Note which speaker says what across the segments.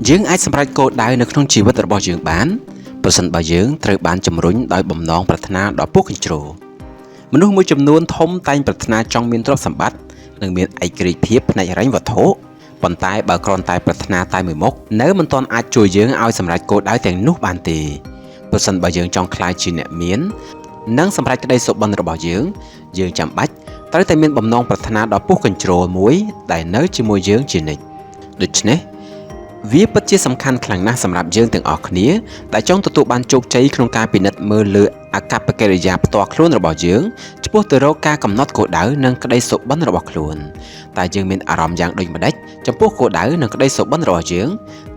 Speaker 1: យើងអាចសម្រេចគោលដៅនៅក្នុងជីវិតរបស់យើងបានប្រសិនបើយើងត្រូវបានជំរុញដោយបំណងប្រាថ្នាដ៏ពុះកញ្ជ្រោលមនុស្សមួយចំនួនធំតែងប្រាថ្នាចង់មានទ្រព្យសម្បត្តិនិងមានឯករាជ្យភាពផ្នែកហិរញ្ញវត្ថុប៉ុន្តែបើគ្រាន់តែប្រាថ្នាតែមួយមុខនៅមិនទាន់អាចជួយយើងឲ្យសម្រេចគោលដៅទាំងនោះបានទេប្រសិនបើយើងចង់ក្លាយជាអ្នកមាននិងសម្រេចក្តីសុបិនរបស់យើងចាំបាច់ត្រូវតែមានបំណងប្រាថ្នាដ៏ពុះកញ្ជ្រោលមួយដែលនៅជាមួយយើងជានិច្ចដូច្នេះវាពិតជាសំខាន់ខ្លាំងណាស់សម្រាប់យើងទាំងអស់គ្នាដែលចង់ទទួលបានជោគជ័យក្នុងការពិនិត្យមើលលើអាកប្បកិរិយាផ្ទាល់ខ្លួនរបស់យើងឆ្ពោះទៅរកការកំណត់គោលដៅនិងក្តីសុបិនរបស់ខ្លួនតែយើងមានអារម្មណ៍យ៉ាងដូចម្តេចចំពោះគោលដៅនិងក្តីសុបិនរបស់យើង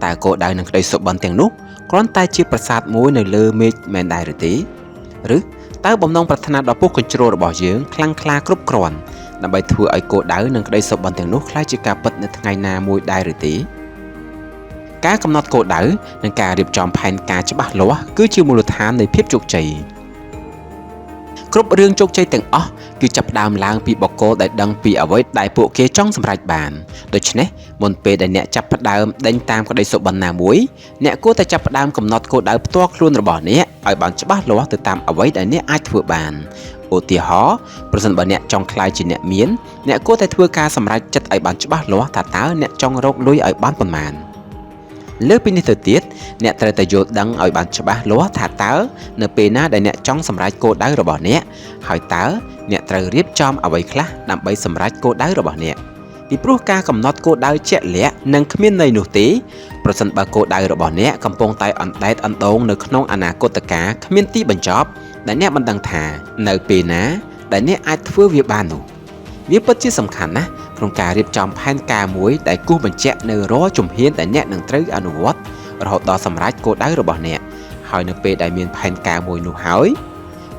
Speaker 1: តែគោលដៅនិងក្តីសុបិនទាំងនោះគ្រាន់តែជាប្រាសាទមួយនៅលើមេឃមែនដែរឬទេឬតើបំណងប្រាថ្នាដ៏ពុះកញ្ជ្រោលរបស់យើងខ្លាំងក្លាគ្រប់គ្រាន់ដើម្បីធ្វើឲ្យគោលដៅនិងក្តីសុបិនទាំងនោះក្លាយជាការពិតនៅថ្ងៃណាមួយដែរឬទេការកំណត់គោលដៅនិងការរៀបចំផែនការច្បាស់លាស់គឺជាមូលដ្ឋាននៃភាពជោគជ័យគ្រប់រឿងជោគជ័យទាំងអស់គឺចាប់ផ្ដើមឡើងពីបុគ្គលដែលដឹងពីអ្វីដែលពួកគេចង់សម្រេចបានដូច្នេះមុនពេលដែលអ្នកចាប់ផ្ដើមដេញតាមក្តីសុបិនណាមួយអ្នកគួរតែចាប់ផ្ដើមកំណត់គោលដៅផ្ទាល់ខ្លួនរបស់អ្នកឲ្យបានច្បាស់លាស់ទៅតាមអ្វីដែលអ្នកអាចធ្វើបានឧទាហរណ៍ប្រសិនបើអ្នកចង់ក្លាយជាអ្នកមានអ្នកគួរតែធ្វើការសម្រេចចិត្តឲ្យបានច្បាស់លាស់ថាតើអ្នកចង់រកលុយឲ្យបានប៉ុន្មានលើពីនេះទៅទៀតអ្នកត្រូវតែយល់ដឹងឲ្យបានច្បាស់លាស់ថាតើនៅពេលណាដែលអ្នកចង់សម្រេចគោលដៅរបស់អ្នកហើយតើអ្នកត្រូវរៀបចំអ្វីខ្លះដើម្បីសម្រេចគោលដៅរបស់អ្នកពីព្រោះការកំណត់គោលដៅជាក់លាក់នឹងគ្មានន័យនោះទេប្រសិនបើគោលដៅរបស់អ្នកកំពុងតែអណ្ដែតអណ្ដូងនៅក្នុងអនាគតកាលគ្មានទីបញ្ចប់ដែលអ្នកមិនដឹងថានៅពេលណាដែលអ្នកអាចធ្វើវាបាននោះវាពិតជាសំខាន់ណាស់ក្នុងការរៀបចំផែនការមួយដែលគូសបញ្ជាក់នៅរាល់ជំហានដែលអ្នកនឹងត្រូវអនុវត្តរហូតដល់សម្រេចគោលដៅរបស់អ្នកហើយនៅពេលដែលមានផែនការមួយនោះហើយ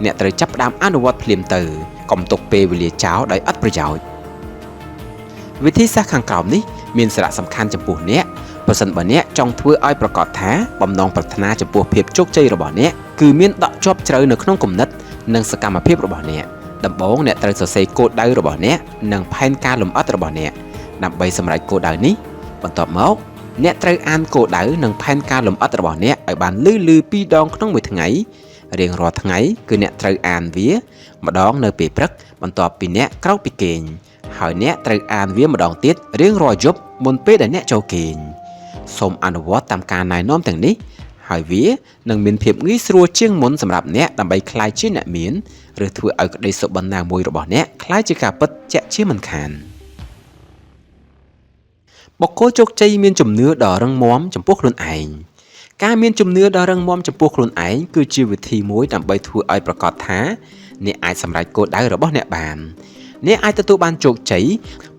Speaker 1: អ្នកត្រូវចាប់ផ្ដើមអនុវត្តភ្លាមទៅកុំទុកពេលវេលាចោលដោយឥតប្រយោជន៍វិធីសាស្ត្រខាងក្រោមនេះមានសារៈសំខាន់ចំពោះអ្នកប្រសិនបើអ្នកចង់ធ្វើឲ្យប្រកាសថាបំណងប្រាថ្នាចំពោះភាពជោគជ័យរបស់អ្នកគឺមានដក់ជាប់ជ្រៅនៅក្នុងគំនិតនិងសកម្មភាពរបស់អ្នកដំបូងអ្នកត្រូវសរសេរគោលដៅរបស់អ្នកនិងផែនការលម្អិតរបស់អ្នកដើម្បីសម្រេចគោលដៅនេះបន្ទាប់មកអ្នកត្រូវអានគោលដៅនិងផែនការលម្អិតរបស់អ្នកឲ្យបានលឺ2ដងក្នុងមួយថ្ងៃរៀងរាល់ថ្ងៃគឺអ្នកត្រូវអានវាម្ដងនៅពេលព្រឹកបន្ទាប់ពីអ្នកក្រោកពីគេងហើយអ្នកត្រូវអានវាម្ដងទៀតរៀងរាល់យប់មុនពេលដែលអ្នកចូលគេងសូមអនុវត្តតាមការណែនាំទាំងនេះហើយវានឹងមានភាពងាយស្រួលជាងមុនសម្រាប់អ្នកដើម្បីក្លាយជាអ្នកមានឬធ្វើឲ្យក្តីសុបិនណាមួយរបស់អ្នកក្លាយជាការពិតជាក់ជាមិនខានបុគ្គលជោគជ័យមានជំនឿដ៏រឹងមាំចំពោះខ្លួនឯងការមានជំនឿដ៏រឹងមាំចំពោះខ្លួនឯងគឺជាវិធីមួយដើម្បីធ្វើឲ្យប្រកាសថាអ្នកអាចសម្រេចគោលដៅរបស់អ្នកបានអ្នកអាចទទួលបានជោគជ័យ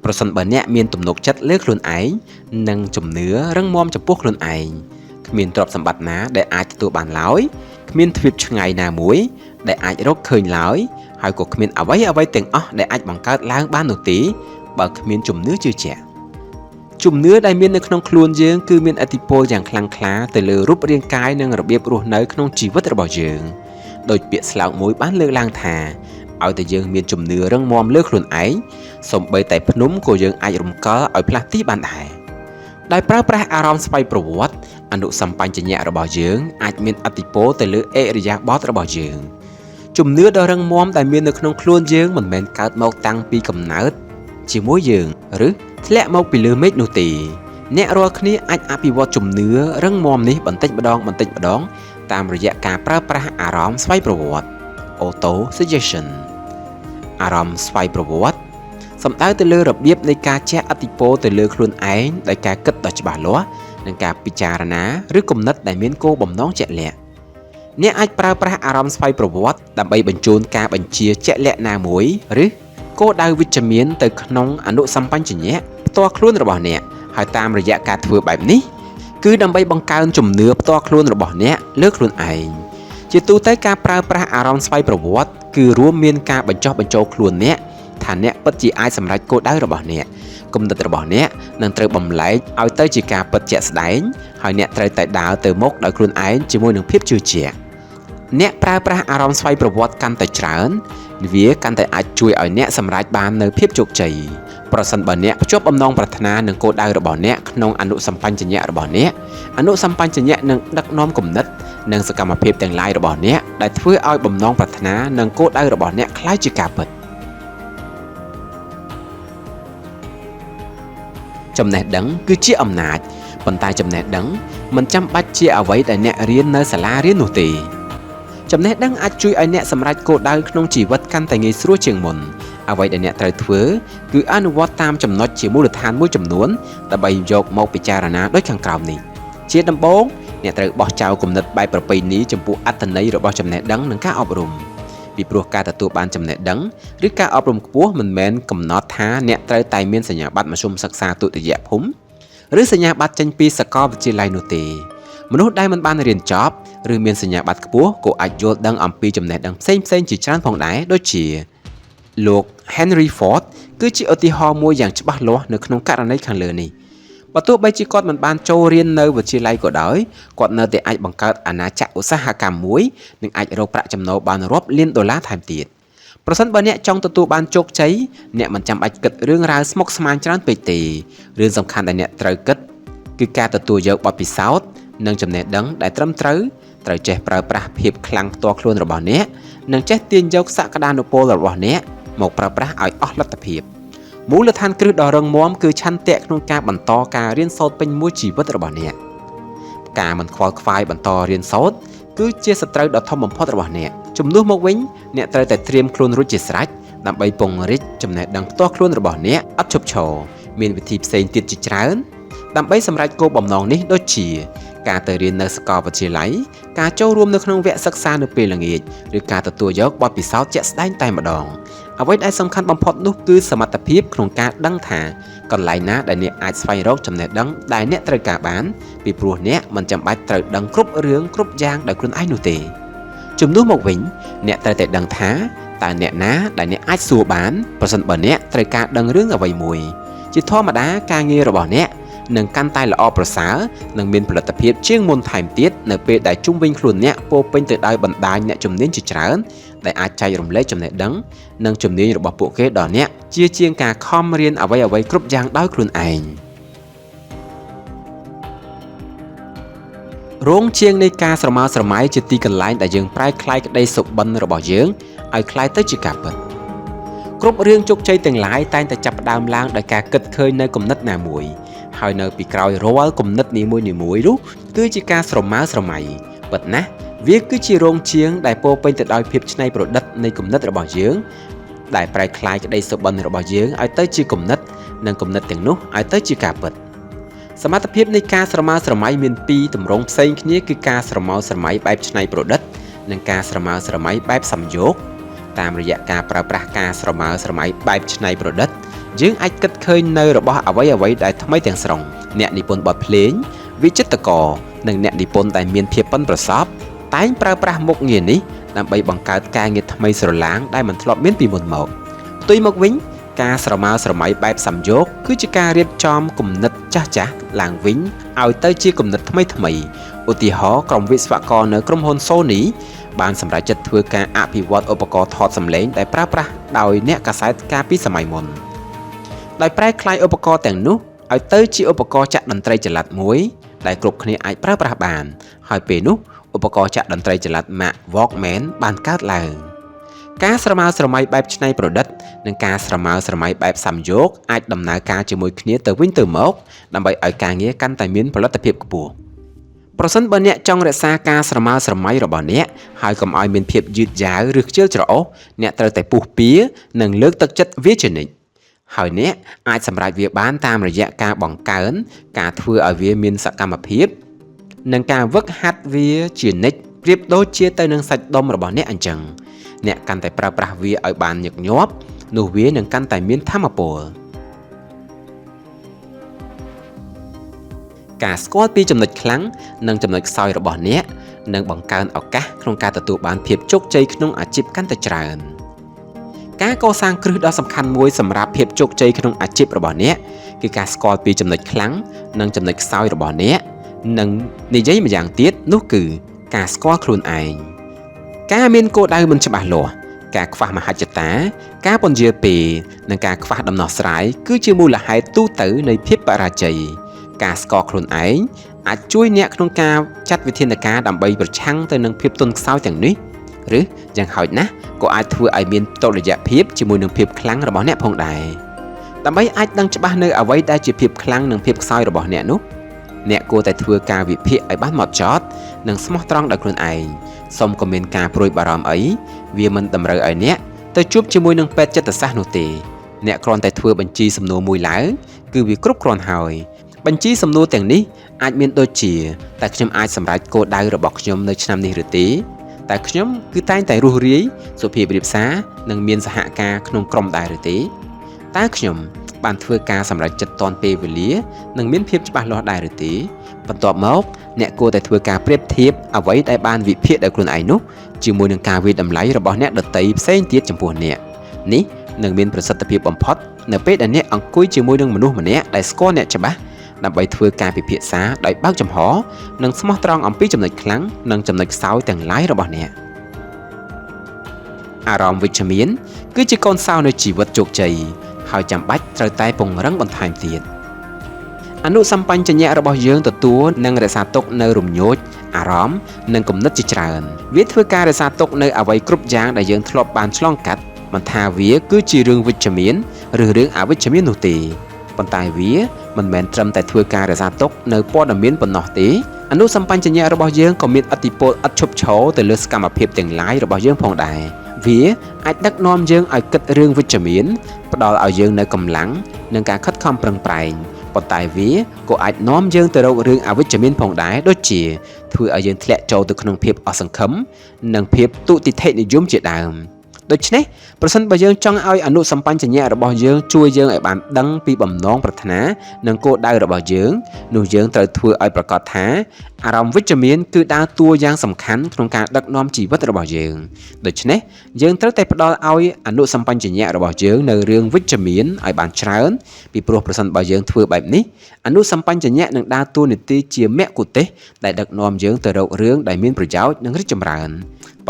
Speaker 1: ប្រសិនបើអ្នកមានទំនុកចិត្តលើខ្លួនឯងនិងជំនឿរឹងមាំចំពោះខ្លួនឯងគ្មានទ្រព្យសម្បត្តិណាដែលអាចទទួលបានឡើយគ្មានទ្វីបឆ្ងាយណាមួយដែលអាចរកឃើញឡើយហើយក៏គ្មានអ្វីទាំងអស់ដែលអាចបង្កើតឡើងបាននោះទេបើគ្មានជំនឿជឿជាក់ជំនឿដែលមាននៅក្នុងខ្លួនយើងគឺមានឥទ្ធិពលយ៉ាងខ្លាំងក្លាទៅលើរូបរាងកាយនិងរបៀបរស់នៅក្នុងជីវិតរបស់យើងដោយពាក្យស្លោកមួយបានលើកឡើងថាឲ្យតែយើងមានជំនឿរឹងមាំលើខ្លួនឯងសូម្បីតែភ្នំក៏យើងអាចរំកិលឲ្យផ្លាស់ទីបានដែរដោយប្រើប្រាស់អារម្មណ៍ស្វ័យប្រវត្តិអនុសម្បញ្ញៈរបស់យើងអាចមានឥទ្ធិពលទៅលើឥរិយាបថរបស់យើងជំនឿដ៏រឹងមាំដែលមាននៅក្នុងខ្លួនយើងមិនមែនកើតមកតាំងពីកំណើតជាមួយយើងឬធ្លាក់មកពីលើមេឃនោះទេអ្នករាល់គ្នាអាចអភិវឌ្ឍជំនឿរឹងមាំនេះបន្តិចម្ដងតាមរយៈការប្រើប្រាស់អារម្មណ៍ស្វ័យប្រវត្តិ auto suggestion អារម្មណ៍ស្វ័យប្រវត្តិសំដៅទៅលើរបៀបនៃការជះឥទ្ធិពលទៅលើខ្លួនឯងដោយការគិតដ៏ច្បាស់លាស់និងការពិចារណាឬគំនិតដែលមានគោលបំណងជាក់លាក់អ្នកអាចប្រើប្រាស់អារម្មណ៍ស្វ័យប្រវត្តិដើម្បីបញ្ជូនការបញ្ជាជាក់លាក់ណាមួយឬគោលដៅវិជ្ជមានទៅក្នុងអនុសម្បញ្ញៈផ្ទាល់ខ្លួនរបស់អ្នកហើយតាមរយៈការធ្វើបែបនេះគឺដើម្បីបង្កើនជំនឿផ្ទាល់ខ្លួនរបស់អ្នកលើខ្លួនឯងជាទូទៅការប្រើប្រាស់អារម្មណ៍ស្វ័យប្រវត្តិគឺរួមមានការបញ្ចុះបញ្ចូលខ្លួនអ្នកថាអ្នកពិតជាអាចសម្រេចគោលដៅរបស់អ្នកគំនិតរបស់អ្នកនឹងត្រូវបំលែងឲ្យទៅជាការពិតជាក់ស្ដែងហើយអ្នកត្រូវតែដើរទៅមុខដោយខ្លួនឯងជាមួយនឹងភាពជឿជាក់អ្នកប្រើប្រាស់អារម្មណ៍ស្វ័យប្រវត្តិកាន់តែច្រើនវាកាន់តែអាចជួយឲ្យអ្នកសម្រេចបាននូវភាពជោគជ័យ ប្រសិនបើអ្នកភ្ជាប់បំណងប្រាថ្នានឹងគោលដៅរបស់អ្នកក្នុងអនុសម្បញ្ញញ្ញៈរបស់អ្នកអនុសម្បញ្ញញ្ញៈនឹងដឹកនាំគំនិតនិងសកម្មភាពទាំងឡាយរបស់អ្នកដែលធ្វើឲ្យបំណងប្រាថ្នានិងគោលដៅរបស់អ្នកក្លាយជាការពិតចំណេះដឹងគឺជាអំណាចប៉ុន្តែចំណេះដឹងមិនចាំបាច់ជាអ្វីដែលអ្នករៀននៅសាលារៀននោះទេចំណេះដឹងអាចជួយឲ្យអ្នកសម្រេចគោលដៅក្នុងជីវិតកាន់តែងាយស្រួលជាងមុនអ្វីដែលអ្នកត្រូវធ្វើគឺអនុវត្តតាមចំណុចជាមូលដ្ឋានមួយចំនួនដើម្បីយកមកពិចារណាដូចខាងក្រោមនេះជាដំបូងអ្នកត្រូវបោះចោលគំនិតបែបប្រពៃណីចំពោះអត្ថន័យរបស់ចំណេះដឹងនិងការអប់រំពីព្រោះការទទួលបានចំណេះដឹងឬការអប់រំខ្ពស់មិនមែនកំណត់ថាអ្នកត្រូវតែមានសញ្ញាបត្រមធ្យមសិក្សាទុតិយភូមិឬសញ្ញាបត្រចេញពីសាកលវិទ្យាល័យនោះទេមនុស្សដែលមិនបានរៀនចប់ឬមានសញ្ញាបត្រខ្ពស់ក៏អាចយល់ដឹងអំពីចំណេះដឹងផ្សេងៗជាច្រើនផងដែរដូចជាលោក Henry Ford គឺជាឧទាហរណ៍មួយយ៉ាងច្បាស់លាស់នៅក្នុងករណីខាងលើនេះបើទោះបីជាគាត់មិនបានចូលរៀននៅវិទ្យាល័យក៏ដោយគាត់នៅតែអាចបង្កើតអាណាចក្រឧស្សាហកម្មមួយនិងអាចរកប្រាក់ចំណូលបានរាប់លានដុល្លារថែមទៀតប្រសិនបើអ្នកចង់ទទួលបានជោគជ័យអ្នកមិនចាំបាច់គិតរឿងរ៉ាវស្មុគស្មាញច្រើនពេកទេរឿងសំខាន់ដែលអ្នកត្រូវគិតគឺការទទួលយកបទពិសោធន៍និងចំណេះដឹងដែលត្រឹមត្រូវចេះប្រើប្រាស់ភាពខ្លាំងផ្ទាល់ខ្លួនរបស់អ្នកនិងចេះទាញយកសក្តានុពលរបស់អ្នកមកប្រើប្រាស់ឲ្យអស់លទ្ធភាពមូលដ្ឋានគ្រឹះដ៏រឹងមាំគឺឆន្ទៈក្នុងការបន្តការរៀនសូត្រពេញមួយជីវិតរបស់អ្នកការមិនខ្វល់ខ្វាយបន្តរៀនសូត្រគឺជាសត្រូវដ៏ធំបំផុតរបស់អ្នកជំនួសមកវិញអ្នកត្រូវតែត្រៀមខ្លួនរួចជាស្រេចដើម្បីពង្រីកចំណេះដឹងផ្ទាល់ខ្លួនរបស់អ្នកឥតឈប់ឈរមានវិធីផ្សេងទៀតជាច្រើនដើម្បីសម្រេចគោលបំណងនេះដូចជាការទៅរៀននៅសាកលវិទ្យាល័យការចូលរួមនៅក្នុងវគ្គសិក្សានៅពេលល្ងាចឬការទទួលយកបទពិសោធន៍ជាក់ស្ដែងតែម្ដងអ្វីដែលសំខាន់បំផុតនោះគឺសមត្ថភាពក្នុងការដឹងថាកន្លែងណាដែលអ្នកអាចស្វែងរកចំណេះដឹងដែលអ្នកត្រូវការបានពីព្រោះអ្នកមិនចាំបាច់ត្រូវដឹងគ្រប់រឿងគ្រប់យ៉ាងដោយខ្លួនឯងនោះទេជំនួសមកវិញអ្នកត្រូវតែដឹងថាតើអ្នកណាដែលអ្នកអាចសួរបានប្រសិនបើអ្នកត្រូវការដឹងរឿងអ្វីមួយជាធម្មតាការងាររបស់អ្នកនឹងកាន់តែល្អប្រសើរនិងមានផលិតភាពជាងមុនថែមទៀតនៅពេលដែលជុំវិញខ្លួនអ្នកពោរពេញទៅដោយបណ្ដាញអ្នកជំនាញជាច្រើនដែលអាចចែករំលែកចំណេះដឹងនិងជំនាញរបស់ពួកគេដល់អ្នកជាងការខំរៀនអ្វីៗគ្រប់យ៉ាងដោយខ្លួនឯងរោងជាងនៃការស្រមើស្រមៃជាទីកន្លែងដែលយើងប្រែក្លាយក្តីសុបិនរបស់យើងឲ្យក្លាយទៅជាការពិតគ្រប់រឿងជោគជ័យទាំងឡាយតែងតែចាប់ផ្ដើមឡើងដោយការគិតឃើញនៅគំនិតណាមួយហើយនៅពីក្រោយរាល់គំនិតនីមួយៗនោះគឺជាការស្រមើស្រមៃពិតណាស់វាគឺជារោងជាងដែលពោរពេញទៅដោយភាពច្នៃប្រឌិតនៃគំនិតរបស់យើងដែលប្រែក្លាយក្តីសុបិនរបស់យើងឲ្យទៅជាគំនិតនិងគំនិតទាំងនោះឲ្យទៅជាការពិតសមត្ថភាពនៃការស្រមើស្រមៃមានពីរទម្រង់ផ្សេងគ្នាគឺការស្រមើស្រមៃបែបច្នៃប្រឌិតនិងការស្រមើស្រមៃបែបសំយោគតាមរយៈការប្រើប្រាស់ការស្រមើស្រមៃបែបច្នៃប្រឌិតយើងអាចគិតឃើញនៅរបស់អ្វីៗដែលថ្មីទាំងស្រុងអ្នកនិពន្ធបទភ្លេងវិចិត្រករនិងអ្នកនិពន្ធដែលមានភាពប៉ិនប្រសប់តែងប្រើប្រាស់មុខងារនេះដើម្បីបង្កើតការងារថ្មីស្រឡាងដែលមិនធ្លាប់មានពីមុនមកផ្ទុយមកវិញការស្រមើស្រមៃបែបសំយោគគឺជាការរៀបចំគំនិតចាស់ៗឡើងវិញឲ្យទៅជាគំនិតថ្មីឧទាហរណ៍ក្រុមវិស្វករនៅក្រុមហ៊ុន Sony បានសម្រេចចិត្តធ្វើការអភិវឌ្ឍឧបករណ៍ថតសំឡេងដែលប្រើប្រាស់ដោយអ្នកកាសែតកាលពីសម័យមុនដោយប្រែក្លាយឧបករណ៍ទាំងនោះឲ្យទៅជាឧបករណ៍ចាក់តន្ត្រីចល័តមួយដែលគ្រប់គ្នាអាចប្រើប្រាស់បានហើយពេលនោះឧបករណ៍ចាក់តន្ត្រីចល័ត Mark Walkman បានកើតឡើងការស្រមើស្រមៃបែបច្នៃប្រឌិតនិងការស្រមើស្រមៃបែបសំយោគអាចដំណើរការជាមួយគ្នាទៅវិញទៅមកដើម្បីឲ្យការងារកាន់តែមានផលិតភាពខ្ពស់ប្រសិនបើអ្នកចង់រក្សាការស្រមើស្រមៃរបស់អ្នកហើយកុំឲ្យមានភាពយឺតយ៉ាវឬខ្ជិលច្រអូសអ្នកត្រូវតែពុះពៀនិងលើកទឹកចិត្តវាជានិច្ចហើយអ្នកអាចសម្រេចវាបានតាមរយៈការបង្កើនការធ្វើឲ្យវាមានសកម្មភាពនិងការវឹកហាត់វាជានិច្ចប្រៀបដូចជាទៅនឹងសាច់ដុំរបស់អ្នកអញ្ចឹងអ្នកកាន់តែប្រើប្រាស់វាឲ្យបានញឹកញាប់នោះវានឹងកាន់តែមានថាមពលការស្គាល់ពីចំណុចខ្លាំងនិងចំណុចខ្សោយរបស់អ្នកនឹងបង្កើនឱកាសក្នុងការទទួលបានភាពជោគជ័យក្នុងអាជីពកាន់តែច្រើនការកសាងគ្រឹះដ៏សំខាន់មួយសម្រាប់ភាពជោគជ័យក្នុងអាជីពរបស់អ្នកគឺការស្គាល់ពីចំណុចខ្លាំងនិងចំណុចខ្សោយរបស់អ្នកនិងនិយាយម្យ៉ាងទៀតនោះគឺការស្គាល់ខ្លួនឯងការមានគោលដៅមិនច្បាស់លាស់ ការខ្វះមហិច្ឆតាការពន្យាពេលនិងការខ្វះដំណោះស្រាយគឺជាមូលហេតុទូទៅនៃភាពបរាជ័យការស្គាល់ខ្លួនឯងអាចជួយអ្នកក្នុងការចាត់វិធានការដើម្បីប្រឆាំងទៅនឹងភាពទន់ខ្សោយទាំងនេះឬយ៉ាងហោចណាស់ក៏អាចធ្វើឲ្យមានតុល្យភាពជាមួយនឹងភាពខ្លាំងរបស់អ្នកផងដែរដើម្បីអាចដឹងច្បាស់នៅអ្វីដែលជាភាពខ្លាំងនិងភាពខ្សោយរបស់អ្នកនោះអ្នកគួរតែធ្វើការវិភាគឲ្យបានហ្មត់ចត់និងស្មោះត្រង់ដោយខ្លួនឯងសូមកុំមានការព្រួយបារម្ភអីវាមិនតម្រូវឲ្យអ្នកទៅជួបជាមួយនឹងពេទ្យចិត្តសាស្ត្រនោះទេអ្នកគ្រាន់តែធ្វើបញ្ជីសំណួរមួយឡើងគឺវាគ្រប់គ្រាន់ហើយបញ្ជីសំណួរទាំងនេះអាចមានដូចជាតែខ្ញុំអាចសម្រេចគោលដៅរបស់ខ្ញុំនៅឆ្នាំនេះឬទេតែខ្ញុំគឺតែងតែរស់រាយសុភាពរាបសារនិងមានសហការក្នុងក្រុមដែរឬទេតើខ្ញុំបានធ្វើការសម្រេចចិត្តទាន់ពេលវេលានិងមានភាពច្បាស់លាស់ដែរឬទេបន្ទាប់មកអ្នកគួរតែធ្វើការប្រៀបធៀបអ្វីដែលបានវិភាគដោយខ្លួនឯងនោះជាមួយនឹងការវិតម្លៃរបស់អ្នកដទៃផ្សេងទៀតចំពោះអ្នកនេះនឹងមានប្រសិទ្ធភាពបំផុតនៅពេលដែលអ្នកអង្គុយជាមួយនឹងមនុស្សម្នាក់ដែលស្គាល់អ្នកច្បាស់ដើម្បីធ្វើការពិភាក្សាដោយបើកចំហនិងស្មោះត្រង់អំពីចំណុចខ្លាំងនិងចំណុចខ្សោយទាំងឡាយរបស់អ្នកអារម្មណ៍វិជ្ជមានគឺជាកូនសោនៃជីវិតជោគជ័យហើយចាំបាច់ត្រូវតែពង្រឹងបន្ថែមទៀតអនុសម្បញ្ញៈរបស់យើងទទួលនិងរក្សាទុកនៅរំញោចអារម្មណ៍និងគំនិតជាច្រើនវាធ្វើការរក្សាទុកនៅអ្វីគ្រប់យ៉ាងដែលយើងធ្លាប់បានឆ្លងកាត់មិនថាវាគឺជារឿងវិជ្ជមានឬរឿងអវិជ្ជមាននោះទេប៉ុន្តែវាមិនមែនត្រឹមតែធ្វើការរក្សាទុកនៅព័ត៌មានប៉ុណ្ណោះទេអនុសម្បញ្ញៈរបស់យើងក៏មានឥទ្ធិពលឥតឈប់ឈរទៅលើសកម្មភាពទាំងឡាយរបស់យើងផងដែរវាអាចដឹកនាំយើងឲ្យគិតរឿងវិជ្ជមានផ្ដល់ឲ្យយើងនូវកម្លាំងនិងការខិតខំប្រឹងប្រែងប៉ុន្តែវាក៏អាចនាំយើងទៅរករឿងអវិជ្ជមានផងដែរដូចជាធ្វើឲ្យយើងធ្លាក់ចូលទៅក្នុងភាពអសង្ឃឹមនិងភាពទុតិយនិយមជាដើមដូច្នេះប្រសិនបើយើងចង់ឲ្យអនុសម្បញ្ញៈរបស់យើងជួយយើងឲ្យបានដឹងពីបំណងប្រាថ្នានិងគោលដៅរបស់យើងនោះយើងត្រូវធ្វើឲ្យប្រាកដថាអារម្មណ៍វិជ្ជមានគឺដើរតួយ៉ាងសំខាន់ក្នុងការដឹកនាំជីវិតរបស់យើងដូច្នេះយើងត្រូវតែផ្ដល់ឲ្យអនុសម្បញ្ញៈរបស់យើងនៅរឿងវិជ្ជមានឲ្យបានច្រើនពីព្រោះប្រសិនបើយើងធ្វើបែបនេះអនុសម្បញ្ញៈនឹងដើរតួនាទីជាមគ្គុទ្ទេសក៍ដែលដឹកនាំយើងទៅរករឿងដែលមានប្រយោជន៍និងរីកចម្រើន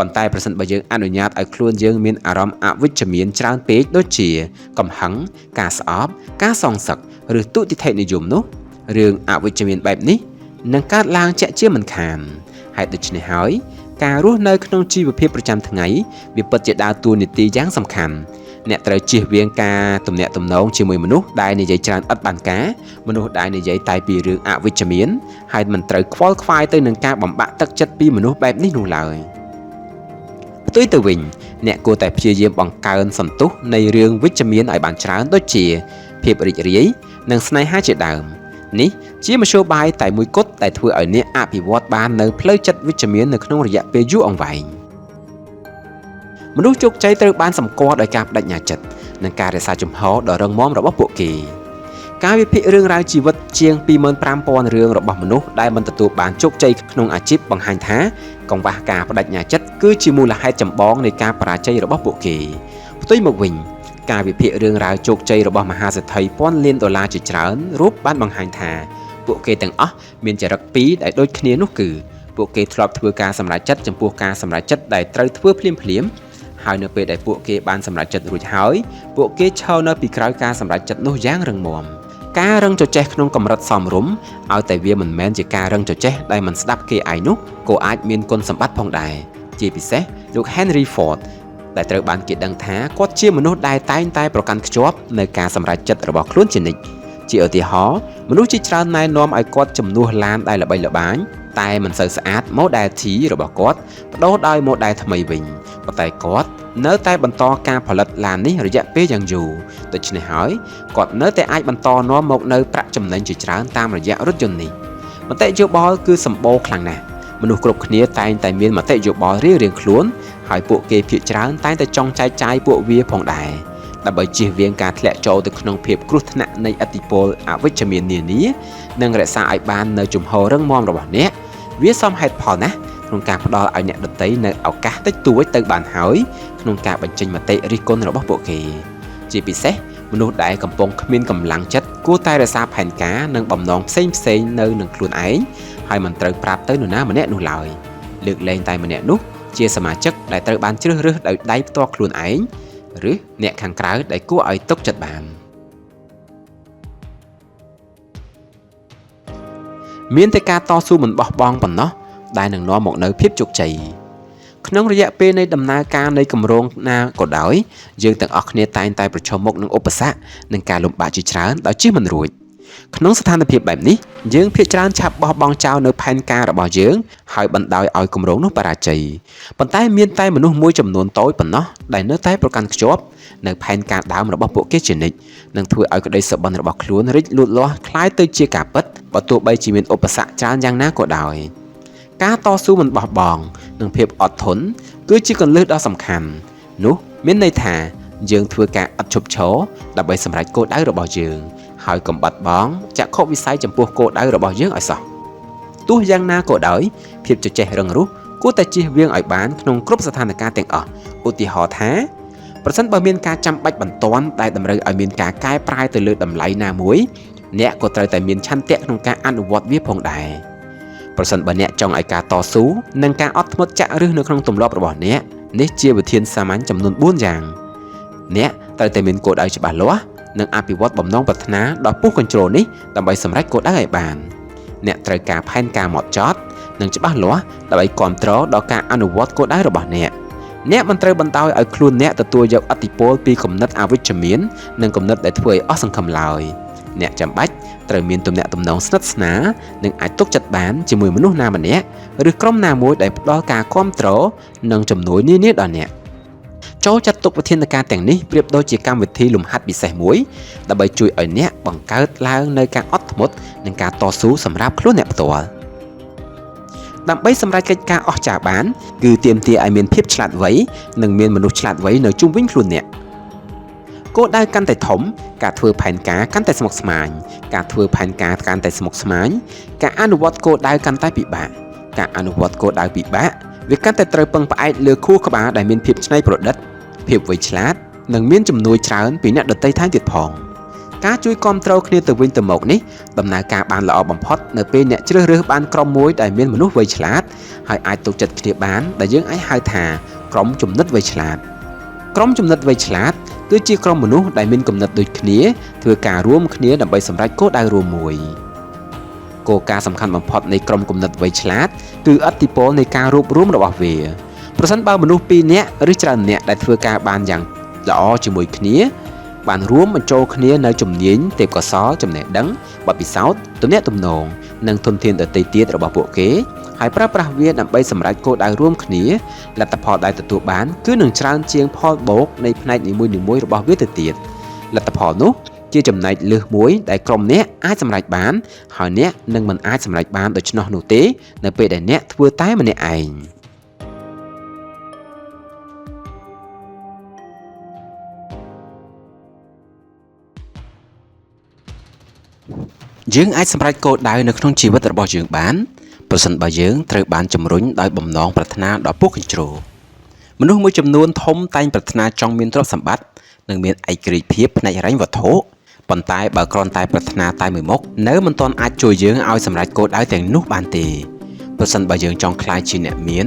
Speaker 1: ប៉ុន្តែប្រសិនបើយើងអនុញ្ញាតឲ្យខ្លួនយើងមានអារម្មណ៍អវិជ្ជមានច្រើនពេកដូចជាកំហឹងការស្អប់ការសងសឹកឬទុតិយនិយមនោះរឿងអវិជ្ជមានបែបនេះនឹងកើតឡើងជាក់ជាមិនខានហេតុដូច្នេះហើយការរស់នៅក្នុងជីវភាពប្រចាំថ្ងៃវាពិតជាដើរតួនាទីយ៉ាងសំខាន់អ្នកត្រូវជៀសវាងការទំនាក់ទំនងជាមួយមនុស្សដែលនិយាយច្រើនឥតបានការមនុស្សដែលនិយាយតែពីរឿងអវិជ្ជមានហើយមិនត្រូវខ្វល់ខ្វាយទៅនឹងការបំបាក់ទឹកចិត្តពីមនុស្សបែបនេះនោះឡើយផ្ទុយទៅវិញអ្នកគួរតែព្យាយាមបង្កើនសន្ទុះនៃរឿងវិជ្ជមានឲ្យបានច្រើនដូចជាភាពរីករាយនិងស្នេហាជាដើមនេះជាមធ្យោបាយតែមួយគត់ដែលធ្វើឲ្យអ្នកអភិវឌ្ឍបាននៅផ្លូវចិត្តវិជ្ជមាននៅក្នុងរយៈពេលយូរអង្វែងមនុស្សជោគជ័យត្រូវបានសម្គាល់ដោយការបដិញ្ញាចិត្តនិងការរក្សាជំហរដ៏រឹងមាំរបស់ពួកគេការវិភាគរឿងរ៉ាវជីវិតជាង 25,000 រឿងរបស់មនុស្សដែលមិនទទួលបានជោគជ័យក្នុងអាជីពបង្ហាញថាកង្វះការបដិញ្ញាចិត្តគឺជាមូលហេតុចម្បងនៃការបរាជ័យរបស់ពួកគេផ្ទុយមកវិញការវិភាគរឿងរ៉ាវជោគជ័យរបស់មហាសេដ្ឋីពាន់លានដុល្លារជាច្រើនរូបបានបង្ហាញថាពួកគេទាំងអស់មានចរិតពីរដែលដូចគ្នានោះគឺពួកគេធ្លាប់ធ្វើការសម្រេចចិត្តចំពោះការសម្រេចចិត្តដែលត្រូវធ្វើភ្លាមៗហើយនៅពេលដែលពួកគេបានសម្រេចចិត្តរួចហើយពួកគេឈរនៅពីក្រោយការសម្រេចចិត្តនោះយ៉ាងរឹងមាំការរឹងចចេះក្នុងកម្រិតសមរម្យឲ្យតែវាមិនមែនជាការរឹងចចេះដែលមិនស្ដាប់គេឯងនោះក៏អាចមានគុណសម្បត្តិផងដែរជាពិសេសលោក Henry Ford ដែលត្រូវបានគេដឹងថាគាត់ជាមនុស្សដែលតែងតែប្រកាន់ខ្ជាប់នៅការសម្រេចចិត្តរបស់ខ្លួនជានិច្ចជាឧទាហរណ៍មនុស្សជាច្រើនណែនាំឲ្យគាត់ជំនួសឡានដែលល្បីល្បាញតែមិនសូវស្អាត Model T របស់គាត់បដូរដោយ Model ថ្មីវិញប៉ុន្តែគាត់នៅតែបន្តការផលិតឡាននេះរយៈពេលយ៉ាងយូរដូច្នេះហើយគាត់នៅតែអាចបន្តនាំមកនៅប្រាក់ចំណេញជាច្រើនតាមរយៈរថយន្តនេះមតិយោបល់គឺសម្បូរខ្លាំងណាស់មនុស្សគ្រប់គ្នាតែងតែមានមតិយោបល់រៀងៗខ្លួនហើយពួកគេភាគច្រើនតែងតែចង់ចែកចាយពួកវាផងដែរដើម្បីជៀសវាងការធ្លាក់ចូលទៅក្នុងភាពគ្រោះថ្នាក់នៃឥទ្ធិពលអវិជ្ជមាននានានិងរក្សាឲ្យបាននៅជំហររឹងមាំរបស់អ្នកវាសមហេតុផលណាស់ក្នុងការផ្ដល់ឲ្យអ្នកដទៃនៅឱកាសតិចតួចទៅបានហើយក្នុងការបញ្ចេញមតិរិះគន់របស់ពួកគេជាពិសេសមនុស្សដែលកំពុងគ្មានកម្លាំងចិត្តគួរតែរក្សាផែនការនិងបំណងផ្សេងនៅនឹងខ្លួនឯងហើយមិនត្រូវប្រាប់ទៅនរណាម្នាក់នោះឡើយលើកលែងតែម្នាក់នោះ ជាសមាជិកដែលត្រូវបានជ្រើសរើសដោយដៃផ្ទាល់ខ្លួនឯងឬអ្នកខាងក្រៅដែលគួរឲ្យទុកចិត្តបានមានតែការតស៊ូមិនបោះបង់ប៉ុណ្ណោះដែលនឹងនាំមកនូវភាពជោគជ័យក្នុងរយៈពេលនៃដំណើរការនៃគម្រោងណាក៏ដោយយើងទាំងអស់គ្នាតែងតែប្រឈមមុខនឹងឧបសគ្គនិងការលំបាកជាច្រើនដោយជិះមិនរួចក្នុងស្ថានភាពបែបនេះយើងភាគច្រើនឆាប់បោះបង់ចោលនៅផែនការរបស់យើងហើយបណ្ដោយឲ្យគម្រោងនោះបរាជ័យប៉ុន្តែមានតែមនុស្សមួយចំនួនតូចប៉ុណ្ណោះដែលនៅតែប្រកាន់ខ្ជាប់នៅផែនការដើមរបស់ពួកគេជានិច្ចនិងធ្វើឲ្យក្តីសុបិនរបស់ខ្លួនរីកលូតលាស់คล้ายទៅជាការពិតបើទោះបីជាមានឧបសគ្គច្រើនយ៉ាងណាក៏ដោយការតស៊ូមិនបោះបង់និងភាពអត់ធន់គឺជាគន្លឹះដ៏សំខាន់នោះមានន័យថាយើងធ្វើការឥតឈប់ឈរដើម្បីសម្រេចគោលដៅរបស់យើងហើយកុំបាត់បង់ចក្ខុវិស័យចំពោះគោលដៅរបស់យើងឲ្យសោះទោះយ៉ាងណាក៏ដោយភាពជជែករឹងរូសគួរតែជៀសវាងឲ្យបានក្នុងគ្រប់ស្ថានភាពទាំងអស់ឧទាហរណ៍ថាប្រសិនបើមានការចាំបាច់បន្ទាន់ដែលតម្រូវឲ្យមានការកែប្រែទៅលើតម្លៃណាមួយអ្នកក៏ត្រូវតែមានឆន្ទៈក្នុងការអនុវត្តវាផងដែរប្រសិនបើអ្នកចង់ឲ្យការតស៊ូនិងការអត់ធ្មត់ចាក់ឫសនៅក្នុងទម្លាប់របស់អ្នកនេះជាវិធានសាមញ្ញចំនួន4យ៉ាងអ្នកត្រូវតែមានគោលដៅច្បាស់លាស់និងអភិវឌ្ឍបំណងប្រាថ្នាដ៏ពុះកញ្ជ្រោលនេះដើម្បីសម្រេចគោលដៅឲ្យបានអ្នកត្រូវការផែនការហ្មត់ចត់និងច្បាស់លាស់ដើម្បីគ្រប់គ្រងដល់ការអនុវត្តគោលដៅរបស់អ្នកមិនត្រូវបណ្ដោយឲ្យខ្លួនអ្នកទទួលយកឥទ្ធិពលពីគំនិតអវិជ្ជមាននិងគំនិតដែលធ្វើឲ្យអស់សង្ឃឹមឡើយអ្នកចាំបាច់ត្រូវមានទំនាក់ទំនងស្និទ្ធស្នាលនិងអាចទុកចិត្តបានជាមួយមនុស្សណាម្នាក់ឬក្រុមណាមួយដែលផ្ដល់ការគាំទ្រនិងជំនួយនានាដល់អ្នកចូលចាត់ទុកវិធានការទាំងនេះប្រៀបដូចជាកម្មវិធីលំហាត់ពិសេសមួយដើម្បីជួយឲ្យអ្នកបង្កើតឡើងនូវការអត់ធ្មត់និងការតស៊ូសម្រាប់ខ្លួនអ្នកផ្ទាល់ដើម្បីសម្រេចកិច្ចការអស្ចារ្យបានគឺទាមទារឲ្យមានភាពឆ្លាតវៃនិងមានមនុស្សឆ្លាតវៃនៅជុំវិញខ្លួនអ្នកគោលដៅកាន់តែធំការធ្វើផែនការកាន់តែស្មុគស្មាញការធ្វើផែនការកាន់តែស្មុគស្មាញការអនុវត្តគោលដៅកាន់តែពិបាកការអនុវត្តគោលដៅពិបាកវាកាន់តែត្រូវពឹងផ្អែកលើខួរក្បាលដែលមានភាពច្នៃប្រឌិតភាពវៃឆ្លាតនិងមានជំនួយច្រើនពីអ្នកដទៃថែមទៀតផងការជួយគាំទ្រគ្នាទៅវិញទៅមកនេះដំណើរការបានល្អបំផុតនៅពេលអ្នកជ្រើសរើសបានក្រុមមួយដែលមានមនុស្សវៃឆ្លាតហើយអាចទុកចិត្តគ្នាបានដែលយើងអាចហៅថាក្រុមគំនិតវៃឆ្លាតក្រុមគំនិតវៃឆ្លាតគឺជាក្រុមមនុស្សដែលមានគំនិតដូចគ្នាធ្វើការរួមគ្នាដើម្បីសម្រេចគោលដៅរួមមួយគោលការណ៍សំខាន់បំផុតនៃក្រុមគំនិតវៃឆ្លាតគឺឥទ្ធិពលនៃការរួបរวมរបស់វាប្រសិនបើមនុស្ស2នាក់ឬច្រើននាក់ដែលធ្វើការបានយ៉ាងល្អជាមួយគ្នាបានរួមបញ្ចូលគ្នានៅជំនាញទេពកោសល្យចំណេះដឹងបទពិសោធន៍ទំនាក់ទំនងនិងធនធានដទៃទៀតរបស់ពួកគេហើយប្រើប្រាស់វាដើម្បីសម្រេចគោលដៅរួមគ្នាលទ្ធផលដែលទទួលបានគឺនឹងច្រើនជាងផលបូកនៃផ្នែកនីមួយៗរបស់វាទៅទៀតលទ្ធផលនោះជាចំណែកលើសមួយដែលក្រុមអ្នកអាចសម្រេចបានហើយអ្នកនឹងមិនអាចសម្រេចបានដូច្នោះនោះទេនៅពេលដែលអ្នកធ្វើតែម្នាក់ឯងយើងអាចសម្រេចគោលដៅនៅក្នុងជីវិតរបស់យើងបានប្រសិនបើយើងត្រូវបានជំរុញដោយបំណងប្រាថ្នាដ៏ពុះកញ្ជ្រោលមនុស្សមួយចំនួនធំតែងប្រាថ្នាចង់មានទ្រព្យសម្បត្តិនិងមានឯករាជ្យភាពផ្នែកហិរញ្ញវត្ថុប៉ុន្តែបើគ្រាន់តែប្រាថ្នាតែមួយមុខនៅមិនទាន់អាចជួយយើងឲ្យសម្រេចគោលដៅទាំងនោះបានទេប្រសិនបើយើងចង់ក្លាយជាអ្នកមាន